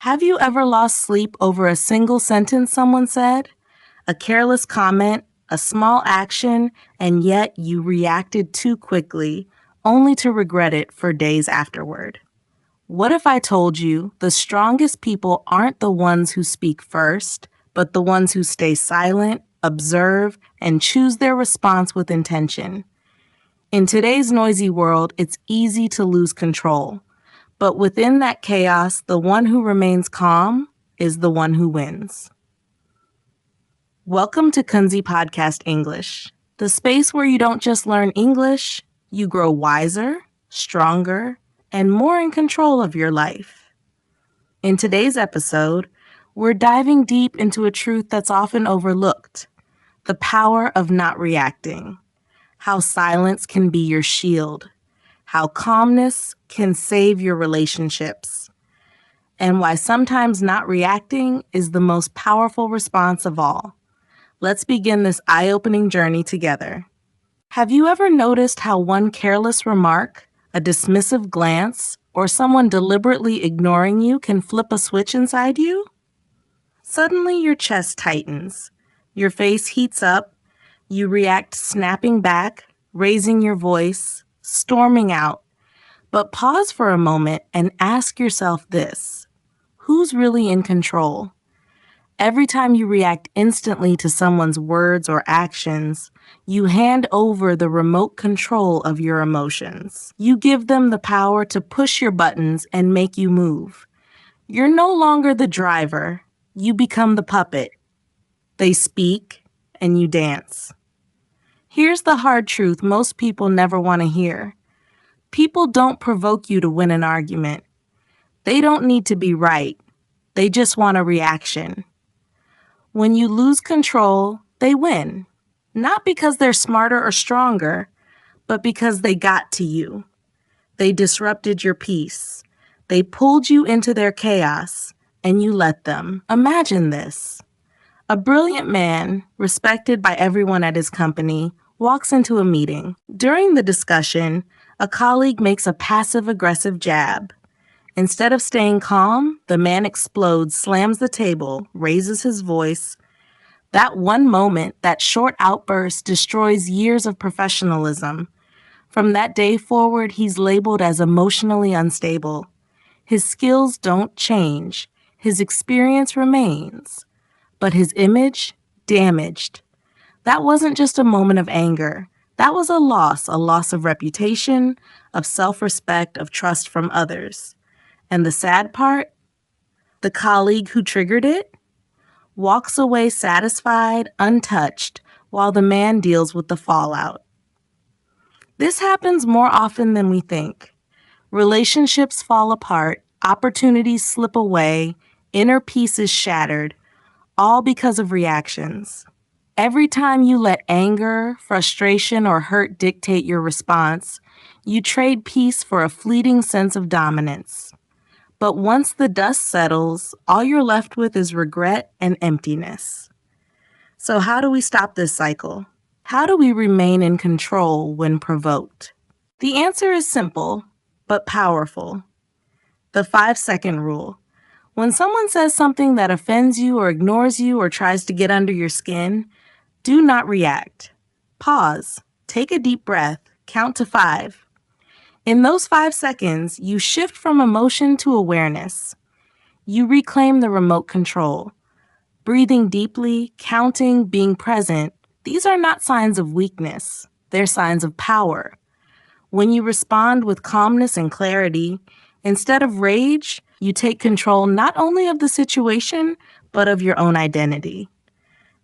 Have you ever lost sleep over a single sentence someone said? A careless comment, a small action, and yet you reacted too quickly, only to regret it for days afterward. What if I told you the strongest people aren't the ones who speak first, but the ones who stay silent, observe, and choose their response with intention? In today's noisy world, it's easy to lose control. But within that chaos, the one who remains calm is the one who wins. Welcome to Kunzy Podcast English, the space where you don't just learn English, you grow wiser, stronger, and more in control of your life. In today's episode, we're diving deep into a truth that's often overlooked, the power of not reacting, how silence can be your shield, how calmness can save your relationships, and why sometimes not reacting is the most powerful response of all. Let's begin this eye-opening journey together. Have you ever noticed how one careless remark, a dismissive glance, or someone deliberately ignoring you can flip a switch inside you? Suddenly your chest tightens, your face heats up, you react snapping back, raising your voice, storming out. But pause for a moment and ask yourself this: who's really in control? Every time you react instantly to someone's words or actions, you hand over the remote control of your emotions. You give them the power to push your buttons and make you move. You're no longer the driver. You become the puppet. They speak and you dance. Here's the hard truth most people never want to hear. People don't provoke you to win an argument. They don't need to be right. They just want a reaction. When you lose control, they win. Not because they're smarter or stronger, but because they got to you. They disrupted your peace. They pulled you into their chaos, and you let them. Imagine this. A brilliant man, respected by everyone at his company, walks into a meeting. During the discussion, a colleague makes a passive-aggressive jab. Instead of staying calm, the man explodes, slams the table, raises his voice. That one moment, that short outburst, destroys years of professionalism. From that day forward, he's labeled as emotionally unstable. His skills don't change. His experience remains. But his image, damaged. That wasn't just a moment of anger. That was a loss of reputation, of self-respect, of trust from others. And the sad part? The colleague who triggered it walks away satisfied, untouched, while the man deals with the fallout. This happens more often than we think. Relationships fall apart, opportunities slip away, inner peace is shattered, all because of reactions. Every time you let anger, frustration, or hurt dictate your response, you trade peace for a fleeting sense of dominance. But once the dust settles, all you're left with is regret and emptiness. So how do we stop this cycle? How do we remain in control when provoked? The answer is simple, but powerful. The 5-second rule. When someone says something that offends you or ignores you or tries to get under your skin, do not react. Pause, take a deep breath, count to 5. In those 5 seconds, you shift from emotion to awareness. You reclaim the remote control. Breathing deeply, counting, being present, these are not signs of weakness. They're signs of power. When you respond with calmness and clarity, instead of rage, you take control not only of the situation, but of your own identity.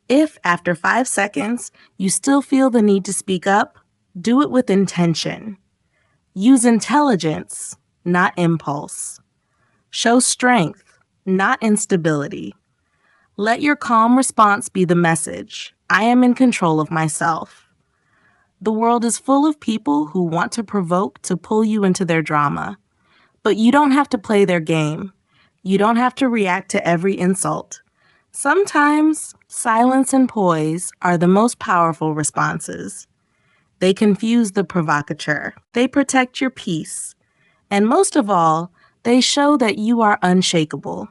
If, after 5 seconds, you still feel the need to speak up, do it with intention. Use intelligence, not impulse. Show strength, not instability. Let your calm response be the message: I am in control of myself. The world is full of people who want to provoke to pull you into their drama. But you don't have to play their game. You don't have to react to every insult. Sometimes silence and poise are the most powerful responses. They confuse the provocateur. They protect your peace. And most of all, they show that you are unshakable.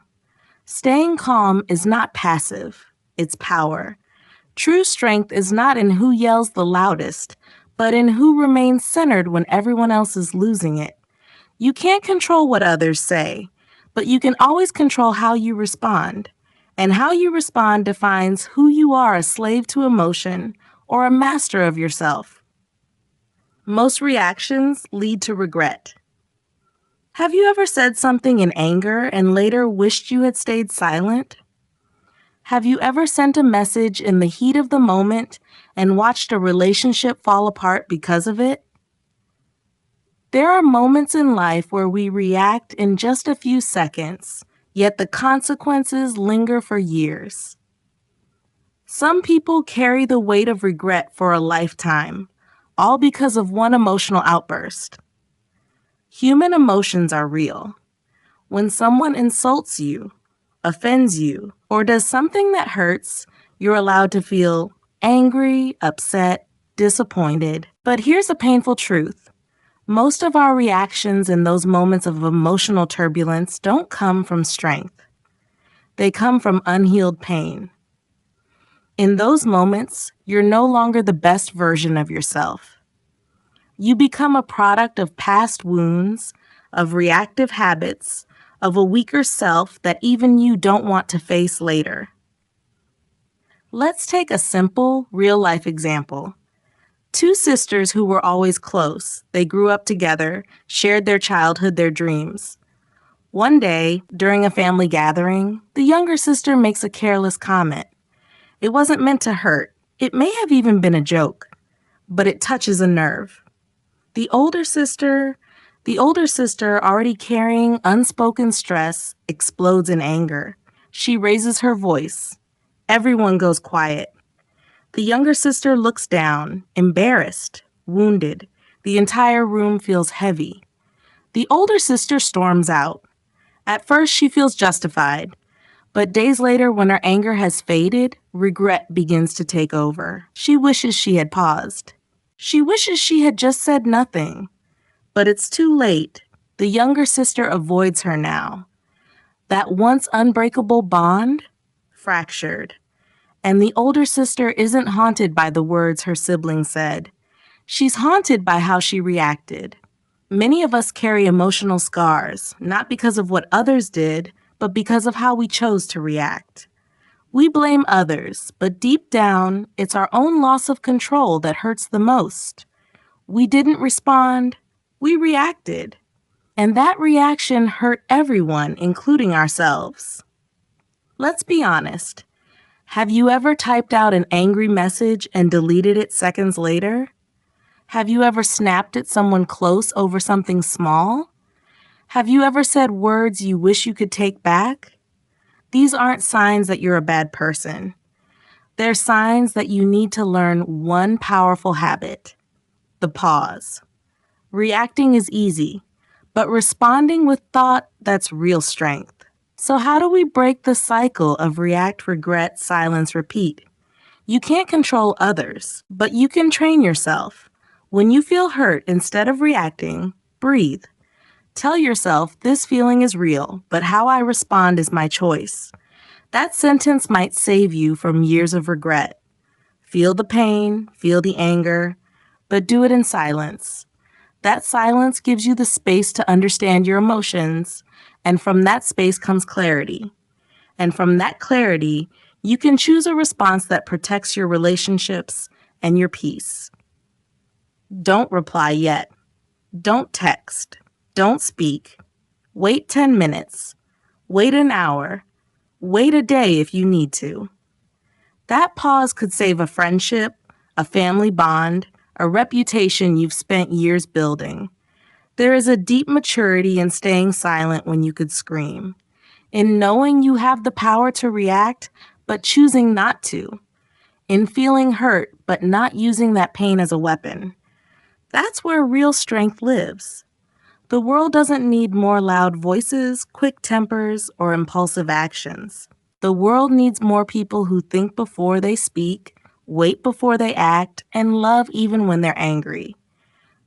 Staying calm is not passive, it's power. True strength is not in who yells the loudest, but in who remains centered when everyone else is losing it. You can't control what others say, but you can always control how you respond. And how you respond defines who you are, a slave to emotion or a master of yourself. Most reactions lead to regret. Have you ever said something in anger and later wished you had stayed silent? Have you ever sent a message in the heat of the moment and watched a relationship fall apart because of it? There are moments in life where we react in just a few seconds, yet the consequences linger for years. Some people carry the weight of regret for a lifetime, all because of one emotional outburst. Human emotions are real. When someone insults you, offends you, or does something that hurts, you're allowed to feel angry, upset, disappointed. But here's a painful truth. Most of our reactions in those moments of emotional turbulence don't come from strength. They come from unhealed pain. In those moments, you're no longer the best version of yourself. You become a product of past wounds, of reactive habits, of a weaker self that even you don't want to face later. Let's take a simple, real-life example. Two sisters who were always close. They grew up together, shared their childhood, their dreams. One day, during a family gathering, the younger sister makes a careless comment. It wasn't meant to hurt. It may have even been a joke, but it touches a nerve. The older sister, already carrying unspoken stress, explodes in anger. She raises her voice. Everyone goes quiet. The younger sister looks down, embarrassed, wounded. The entire room feels heavy. The older sister storms out. At first, she feels justified. But days later, when her anger has faded, regret begins to take over. She wishes she had paused. She wishes she had just said nothing. But it's too late. The younger sister avoids her now. That once unbreakable bond, fractured. And the older sister isn't haunted by the words her sibling said. She's haunted by how she reacted. Many of us carry emotional scars, not because of what others did, but because of how we chose to react. We blame others, but deep down, it's our own loss of control that hurts the most. We didn't respond, we reacted. And that reaction hurt everyone, including ourselves. Let's be honest. Have you ever typed out an angry message and deleted it seconds later? Have you ever snapped at someone close over something small? Have you ever said words you wish you could take back? These aren't signs that you're a bad person. They're signs that you need to learn one powerful habit: the pause. Reacting is easy, but responding with thought, that's real strength. So how do we break the cycle of react, regret, silence, repeat? You can't control others, but you can train yourself. When you feel hurt, instead of reacting, breathe. Tell yourself, this feeling is real, but how I respond is my choice. That sentence might save you from years of regret. Feel the pain, feel the anger, but do it in silence. That silence gives you the space to understand your emotions, and from that space comes clarity. And from that clarity, you can choose a response that protects your relationships and your peace. Don't reply yet. Don't text. Don't speak. Wait 10 minutes. Wait an hour. Wait a day if you need to. That pause could save a friendship, a family bond, a reputation you've spent years building. There is a deep maturity in staying silent when you could scream, in knowing you have the power to react, but choosing not to, in feeling hurt, but not using that pain as a weapon. That's where real strength lives. The world doesn't need more loud voices, quick tempers, or impulsive actions. The world needs more people who think before they speak, wait before they act, and love even when they're angry.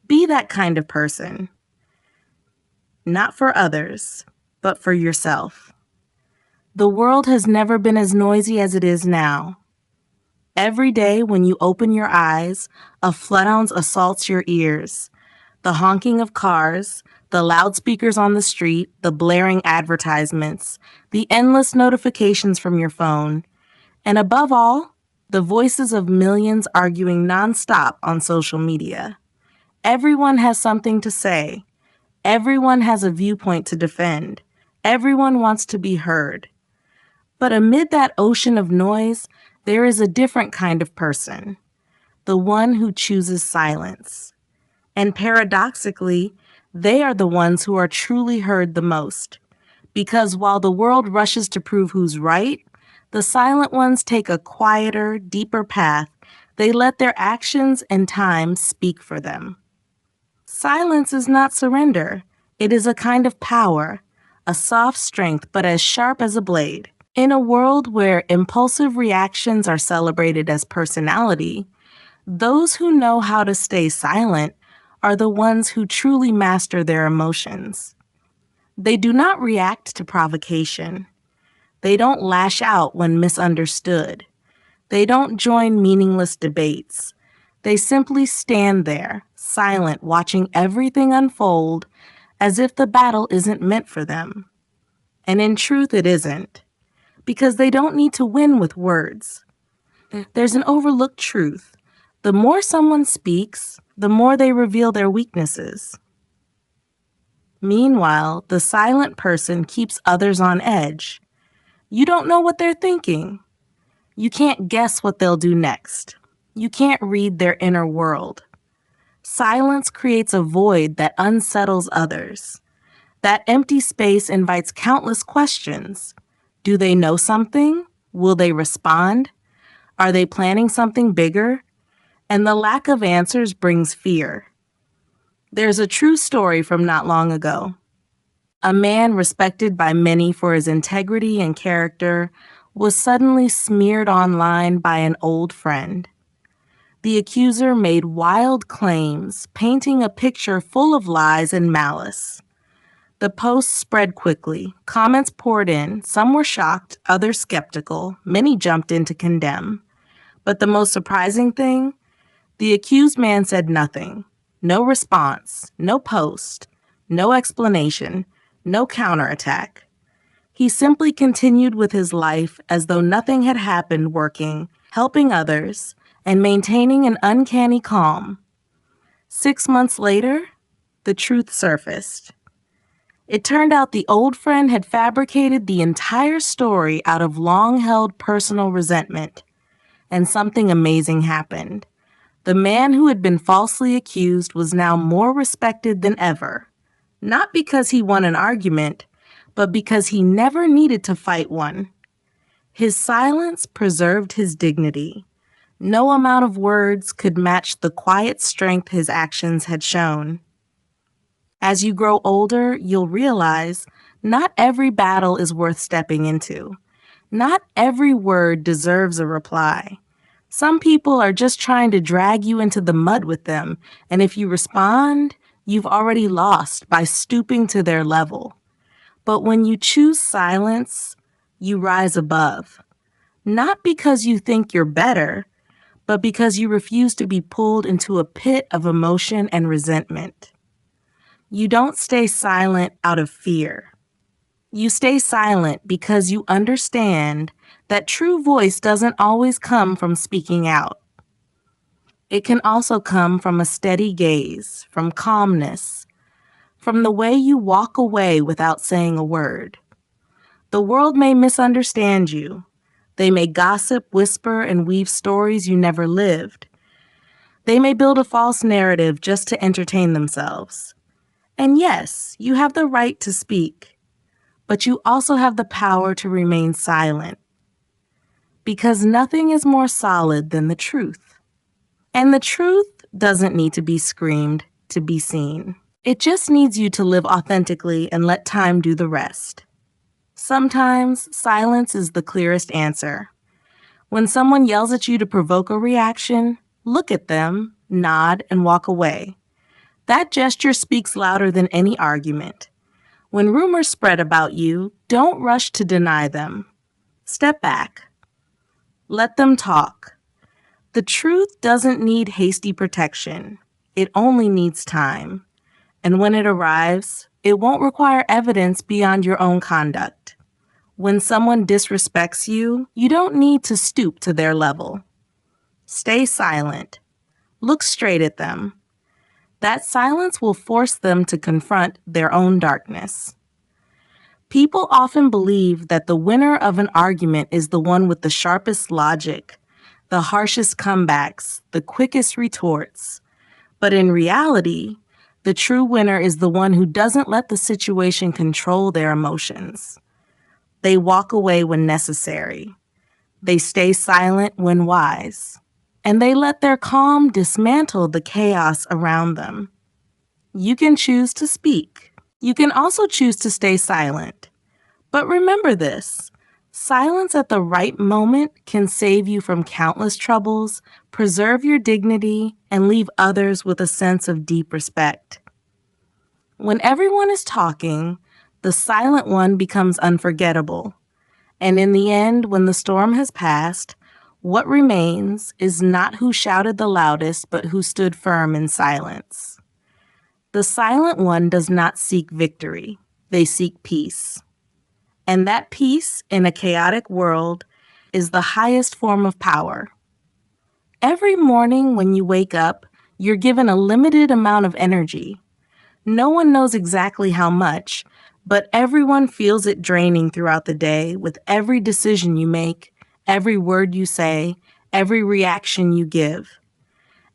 Be that kind of person. Not for others, but for yourself. The world has never been as noisy as it is now. Every day when you open your eyes, a flood assaults your ears. The honking of cars, the loudspeakers on the street, the blaring advertisements, the endless notifications from your phone, and above all, the voices of millions arguing nonstop on social media. Everyone has something to say. Everyone has a viewpoint to defend. Everyone wants to be heard. But amid that ocean of noise, there is a different kind of person, the one who chooses silence. And paradoxically, they are the ones who are truly heard the most. Because while the world rushes to prove who's right, the silent ones take a quieter, deeper path. They let their actions and time speak for them. Silence is not surrender. It is a kind of power, a soft strength, but as sharp as a blade. In a world where impulsive reactions are celebrated as personality, those who know how to stay silent are the ones who truly master their emotions. They do not react to provocation. They don't lash out when misunderstood. They don't join meaningless debates. They simply stand there, silent, watching everything unfold as if the battle isn't meant for them. And in truth, it isn't, because they don't need to win with words. There's an overlooked truth. The more someone speaks, the more they reveal their weaknesses. Meanwhile, the silent person keeps others on edge. You don't know what they're thinking. You can't guess what they'll do next. You can't read their inner world. Silence creates a void that unsettles others. That empty space invites countless questions. Do they know something? Will they respond? Are they planning something bigger? And the lack of answers brings fear. There's a true story from not long ago. A man respected by many for his integrity and character was suddenly smeared online by an old friend. The accuser made wild claims, painting a picture full of lies and malice. The post spread quickly. Comments poured in. Some were shocked, others skeptical. Many jumped in to condemn. But the most surprising thing? The accused man said nothing. No response, no post, no explanation, no counterattack. He simply continued with his life as though nothing had happened, working, helping others, and maintaining an uncanny calm. 6 months later, the truth surfaced. It turned out the old friend had fabricated the entire story out of long-held personal resentment, and something amazing happened. The man who had been falsely accused was now more respected than ever, not because he won an argument, but because he never needed to fight one. His silence preserved his dignity. No amount of words could match the quiet strength his actions had shown. As you grow older, you'll realize not every battle is worth stepping into. Not every word deserves a reply. Some people are just trying to drag you into the mud with them, and if you respond, you've already lost by stooping to their level. But when you choose silence, you rise above. Not because you think you're better, but because you refuse to be pulled into a pit of emotion and resentment. You don't stay silent out of fear. You stay silent because you understand that true voice doesn't always come from speaking out. It can also come from a steady gaze, from calmness, from the way you walk away without saying a word. The world may misunderstand you. They may gossip, whisper, and weave stories you never lived. They may build a false narrative just to entertain themselves. And yes, you have the right to speak, but you also have the power to remain silent. Because nothing is more solid than the truth. And the truth doesn't need to be screamed to be seen. It just needs you to live authentically and let time do the rest. Sometimes silence is the clearest answer. When someone yells at you to provoke a reaction, look at them, nod, and walk away. That gesture speaks louder than any argument. When rumors spread about you, don't rush to deny them. Step back. Let them talk. The truth doesn't need hasty protection. It only needs time. And when it arrives, it won't require evidence beyond your own conduct. When someone disrespects you, you don't need to stoop to their level. Stay silent. Look straight at them. That silence will force them to confront their own darkness. People often believe that the winner of an argument is the one with the sharpest logic, the harshest comebacks, the quickest retorts. But in reality, the true winner is the one who doesn't let the situation control their emotions. They walk away when necessary. They stay silent when wise. And they let their calm dismantle the chaos around them. You can choose to speak. You can also choose to stay silent. But remember this, silence at the right moment can save you from countless troubles, preserve your dignity, and leave others with a sense of deep respect. When everyone is talking, the silent one becomes unforgettable. And in the end, when the storm has passed, what remains is not who shouted the loudest, but who stood firm in silence. The silent one does not seek victory. They seek peace. And that peace in a chaotic world is the highest form of power. Every morning when you wake up, you're given a limited amount of energy. No one knows exactly how much, but everyone feels it draining throughout the day with every decision you make, every word you say, every reaction you give.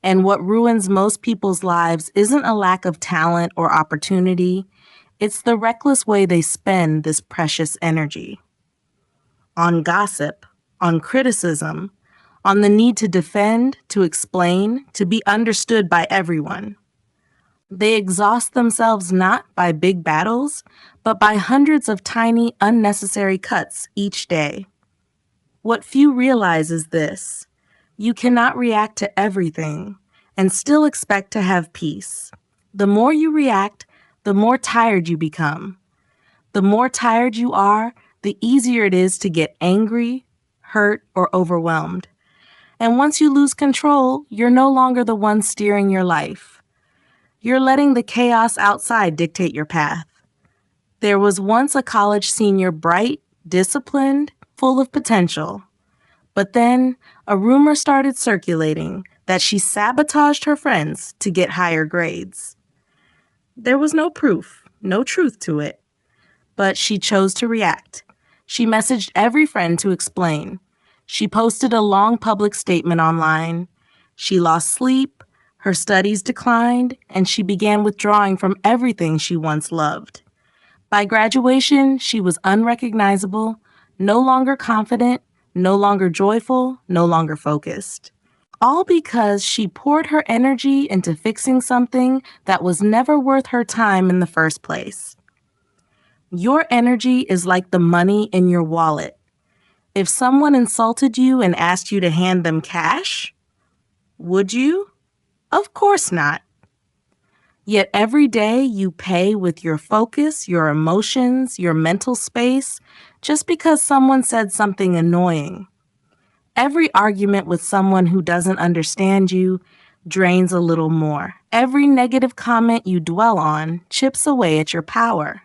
And what ruins most people's lives isn't a lack of talent or opportunity. It's the reckless way they spend this precious energy. On gossip, on criticism, on the need to defend, to explain, to be understood by everyone. They exhaust themselves not by big battles, but by hundreds of tiny, unnecessary cuts each day. What few realize is this: you cannot react to everything and still expect to have peace. The more you react, the more tired you become. The more tired you are, the easier it is to get angry, hurt, or overwhelmed. And once you lose control, you're no longer the one steering your life. You're letting the chaos outside dictate your path. There was once a college senior, bright, disciplined, full of potential. But then a rumor started circulating that she sabotaged her friends to get higher grades. There was no proof, no truth to it. But she chose to react. She messaged every friend to explain. She posted a long public statement online. She lost sleep, her studies declined, and she began withdrawing from everything she once loved. By graduation, she was unrecognizable, no longer confident, no longer joyful, no longer focused. All because she poured her energy into fixing something that was never worth her time in the first place. Your energy is like the money in your wallet. If someone insulted you and asked you to hand them cash, would you? Of course not. Yet every day you pay with your focus, your emotions, your mental space, just because someone said something annoying. Every argument with someone who doesn't understand you drains a little more. Every negative comment you dwell on chips away at your power.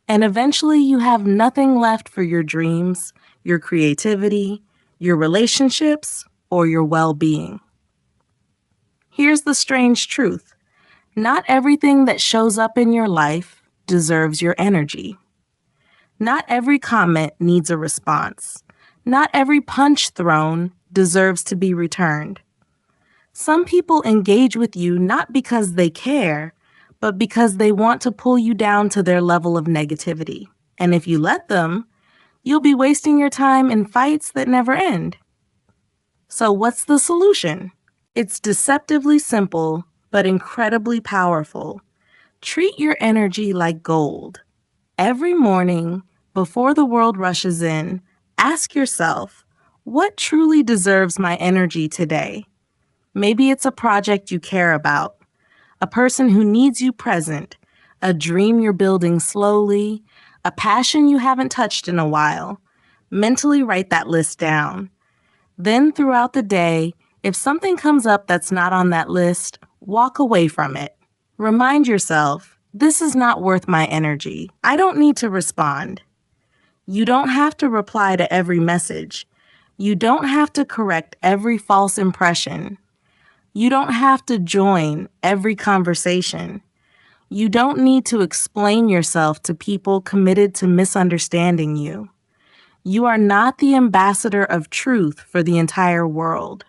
And eventually you have nothing left for your dreams, your creativity, your relationships, or your well-being. Here's the strange truth. Not everything that shows up in your life deserves your energy. Not every comment needs a response. Not every punch thrown deserves to be returned. Some people engage with you not because they care, but because they want to pull you down to their level of negativity. And if you let them, you'll be wasting your time in fights that never end. So what's the solution? It's deceptively simple, but incredibly powerful. Treat your energy like gold. Every morning, before the world rushes in, ask yourself, what truly deserves my energy today? Maybe it's a project you care about, a person who needs you present, a dream you're building slowly, a passion you haven't touched in a while. Mentally write that list down. Then throughout the day, if something comes up that's not on that list, walk away from it. Remind yourself, this is not worth my energy. I don't need to respond. You don't have to reply to every message. You don't have to correct every false impression. You don't have to join every conversation. You don't need to explain yourself to people committed to misunderstanding you. You are not the ambassador of truth for the entire world.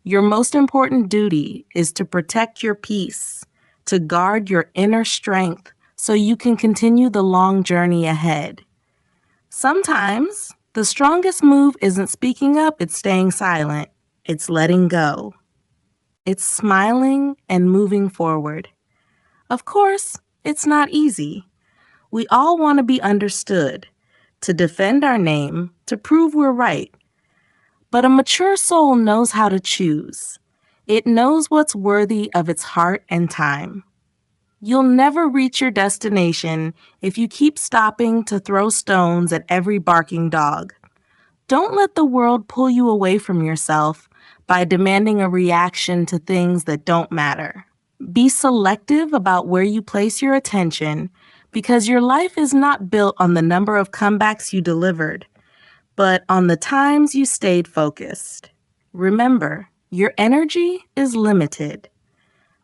Your most important duty is to protect your peace, to guard your inner strength so you can continue the long journey ahead. Sometimes, the strongest move isn't speaking up, it's staying silent. It's letting go. It's smiling and moving forward. Of course, it's not easy. We all want to be understood, to defend our name, to prove we're right. But a mature soul knows how to choose. It knows what's worthy of its heart and time. You'll never reach your destination if you keep stopping to throw stones at every barking dog. Don't let the world pull you away from yourself by demanding a reaction to things that don't matter. Be selective about where you place your attention because your life is not built on the number of comebacks you delivered, but on the times you stayed focused. Remember, your energy is limited.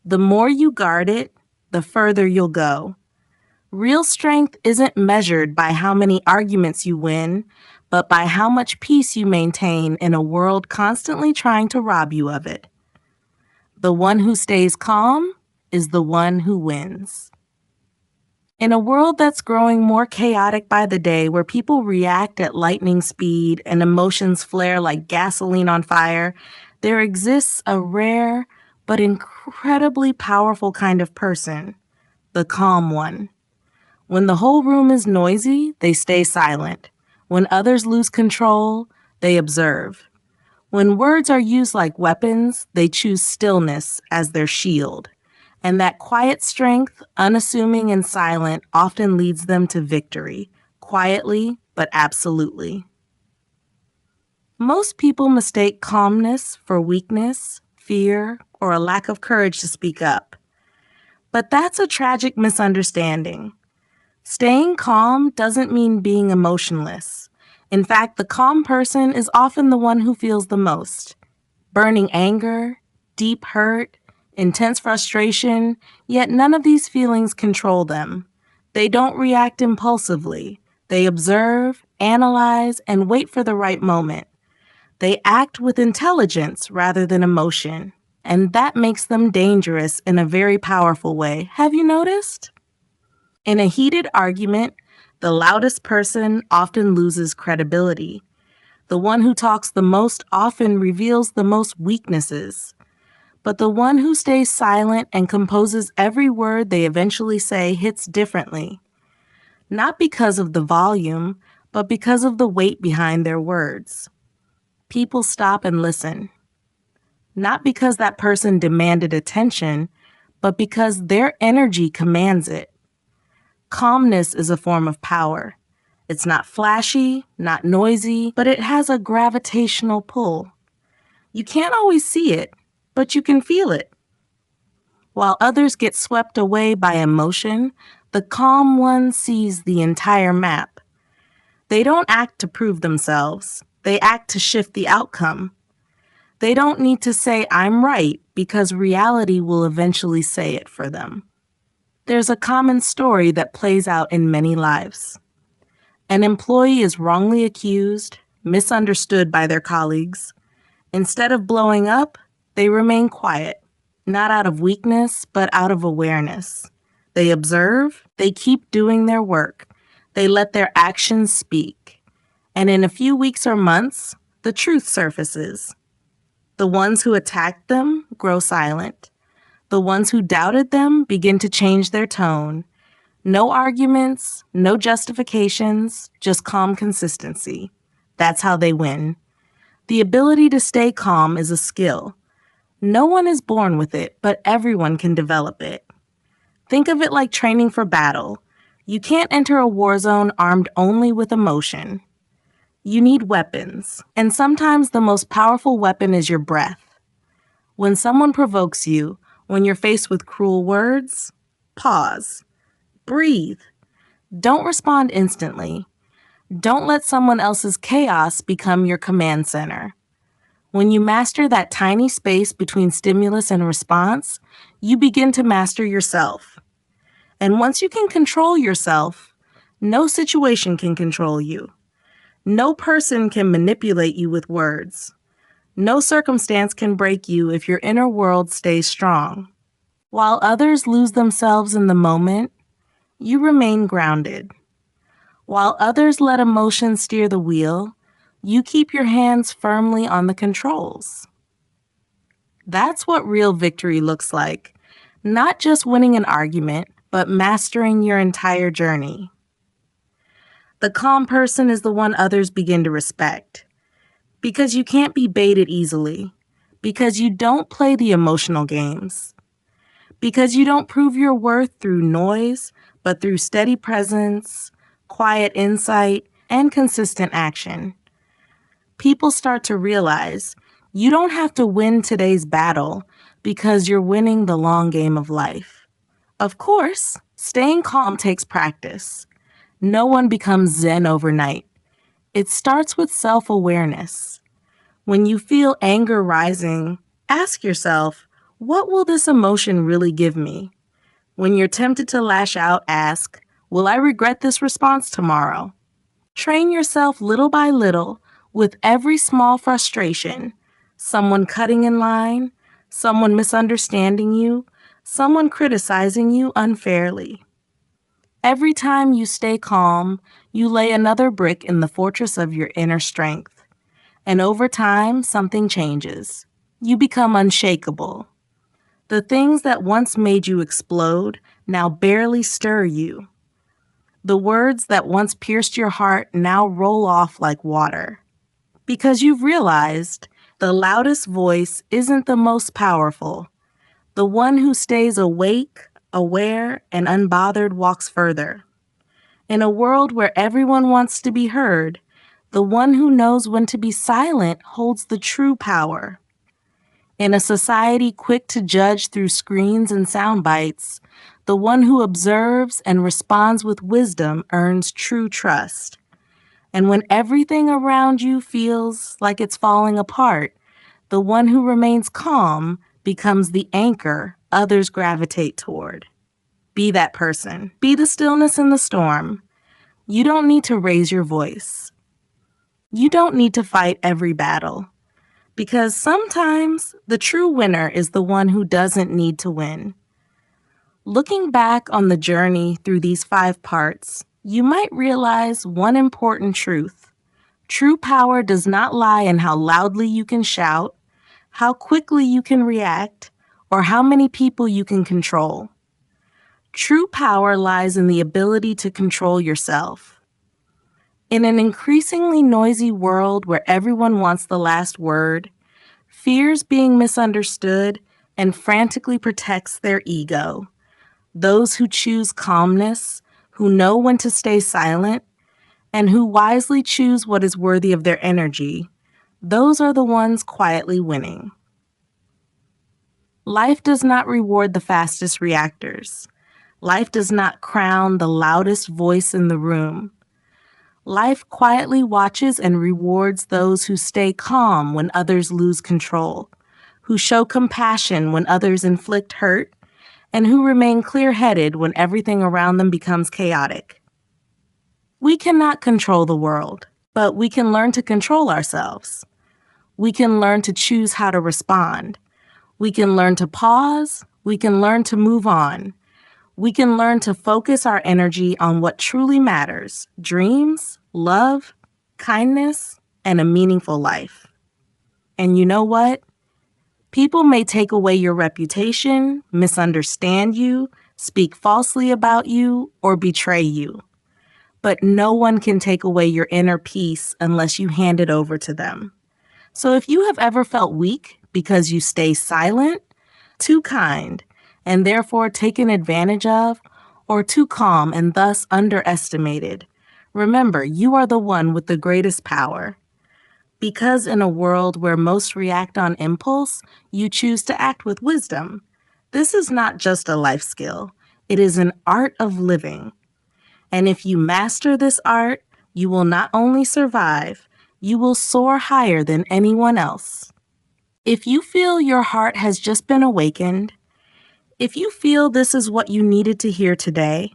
The more you guard it, the further you'll go. Real strength isn't measured by how many arguments you win, but by how much peace you maintain in a world constantly trying to rob you of it. The one who stays calm is the one who wins. In a world that's growing more chaotic by the day, where people react at lightning speed and emotions flare like gasoline on fire, there exists a rare but incredibly powerful kind of person, the calm one. When the whole room is noisy, they stay silent. When others lose control, they observe. When words are used like weapons, they choose stillness as their shield. And that quiet strength, unassuming and silent, often leads them to victory, quietly but absolutely. Most people mistake calmness for weakness, fear, or a lack of courage to speak up. But that's a tragic misunderstanding. Staying calm doesn't mean being emotionless. In fact, the calm person is often the one who feels the most. Burning anger, deep hurt, intense frustration, yet none of these feelings control them. They don't react impulsively. They observe, analyze, and wait for the right moment. They act with intelligence rather than emotion, and that makes them dangerous in a very powerful way. Have you noticed? In a heated argument, the loudest person often loses credibility. The one who talks the most often reveals the most weaknesses. But the one who stays silent and composes every word they eventually say hits differently. Not because of the volume, but because of the weight behind their words. People stop and listen. Not because that person demanded attention, but because their energy commands it. Calmness is a form of power. It's not flashy, not noisy, but it has a gravitational pull. You can't always see it, but you can feel it. While others get swept away by emotion, the calm one sees the entire map. They don't act to prove themselves. They act to shift the outcome. They don't need to say, "I'm right," because reality will eventually say it for them. There's a common story that plays out in many lives. An employee is wrongly accused, misunderstood by their colleagues. Instead of blowing up, they remain quiet, not out of weakness, but out of awareness. They observe, they keep doing their work, they let their actions speak. And in a few weeks or months, the truth surfaces. The ones who attacked them grow silent. The ones who doubted them begin to change their tone. No arguments, no justifications, just calm consistency. That's how they win. The ability to stay calm is a skill. No one is born with it, but everyone can develop it. Think of it like training for battle. You can't enter a war zone armed only with emotion. You need weapons, and sometimes the most powerful weapon is your breath. When someone provokes you, when you're faced with cruel words, pause. Breathe. Don't respond instantly. Don't let someone else's chaos become your command center. When you master that tiny space between stimulus and response, you begin to master yourself. And once you can control yourself, no situation can control you. No person can manipulate you with words. No circumstance can break you if your inner world stays strong. While others lose themselves in the moment, you remain grounded. While others let emotion steer the wheel, you keep your hands firmly on the controls. That's what real victory looks like. Not just winning an argument, but mastering your entire journey. The calm person is the one others begin to respect. Because you can't be baited easily. Because you don't play the emotional games. Because you don't prove your worth through noise, but through steady presence, quiet insight, and consistent action. People start to realize you don't have to win today's battle because you're winning the long game of life. Of course, staying calm takes practice. No one becomes Zen overnight. It starts with self-awareness. When you feel anger rising, ask yourself, what will this emotion really give me? When you're tempted to lash out, ask, will I regret this response tomorrow? Train yourself little by little with every small frustration. Someone cutting in line, someone misunderstanding you, someone criticizing you unfairly. Every time you stay calm, you lay another brick in the fortress of your inner strength. And over time, something changes. You become unshakable. The things that once made you explode now barely stir you. The words that once pierced your heart now roll off like water. Because you've realized the loudest voice isn't the most powerful. The one who stays awake, aware, and unbothered walks further. In a world where everyone wants to be heard, the one who knows when to be silent holds the true power. In a society quick to judge through screens and sound bites, the one who observes and responds with wisdom earns true trust. And when everything around you feels like it's falling apart, the one who remains calm becomes the anchor others gravitate toward. Be that person. Be the stillness in the storm. You don't need to raise your voice. You don't need to fight every battle. Because sometimes the true winner is the one who doesn't need to win. Looking back on the journey through these 5 parts, you might realize one important truth. True power does not lie in how loudly you can shout, how quickly you can react, or how many people you can control. True power lies in the ability to control yourself. In an increasingly noisy world where everyone wants the last word, fears being misunderstood, and frantically protects their ego, those who choose calmness, who know when to stay silent, and who wisely choose what is worthy of their energy, those are the ones quietly winning. Life does not reward the fastest reactors. Life does not crown the loudest voice in the room. Life quietly watches and rewards those who stay calm when others lose control, who show compassion when others inflict hurt, and who remain clear-headed when everything around them becomes chaotic. We cannot control the world, but we can learn to control ourselves. We can learn to choose how to respond. We can learn to pause. We can learn to move on. We can learn to focus our energy on what truly matters: dreams, love, kindness, and a meaningful life. And you know what? People may take away your reputation, misunderstand you, speak falsely about you, or betray you. But no one can take away your inner peace unless you hand it over to them. So if you have ever felt weak because you stay silent, too kind, and therefore taken advantage of, or too calm and thus underestimated. Remember, you are the one with the greatest power. Because in a world where most react on impulse, you choose to act with wisdom. This is not just a life skill, it is an art of living. And if you master this art, you will not only survive, you will soar higher than anyone else. If you feel your heart has just been awakened, if you feel this is what you needed to hear today,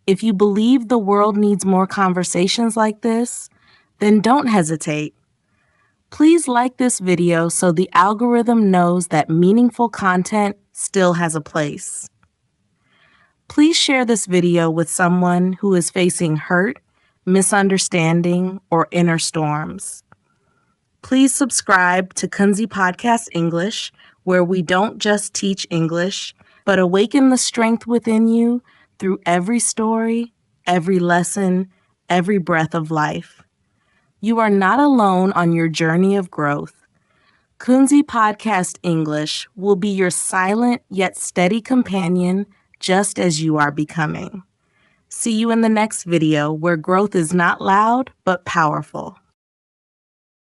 if you believe the world needs more conversations like this, then don't hesitate. Please like this video so the algorithm knows that meaningful content still has a place. Please share this video with someone who is facing hurt, misunderstanding, or inner storms. Please subscribe to Kunzy Podcast English, where we don't just teach English, but awaken the strength within you through every story, every lesson, every breath of life. You are not alone on your journey of growth. Kunzy Podcast English will be your silent yet steady companion just as you are becoming. See you in the next video where growth is not loud but powerful.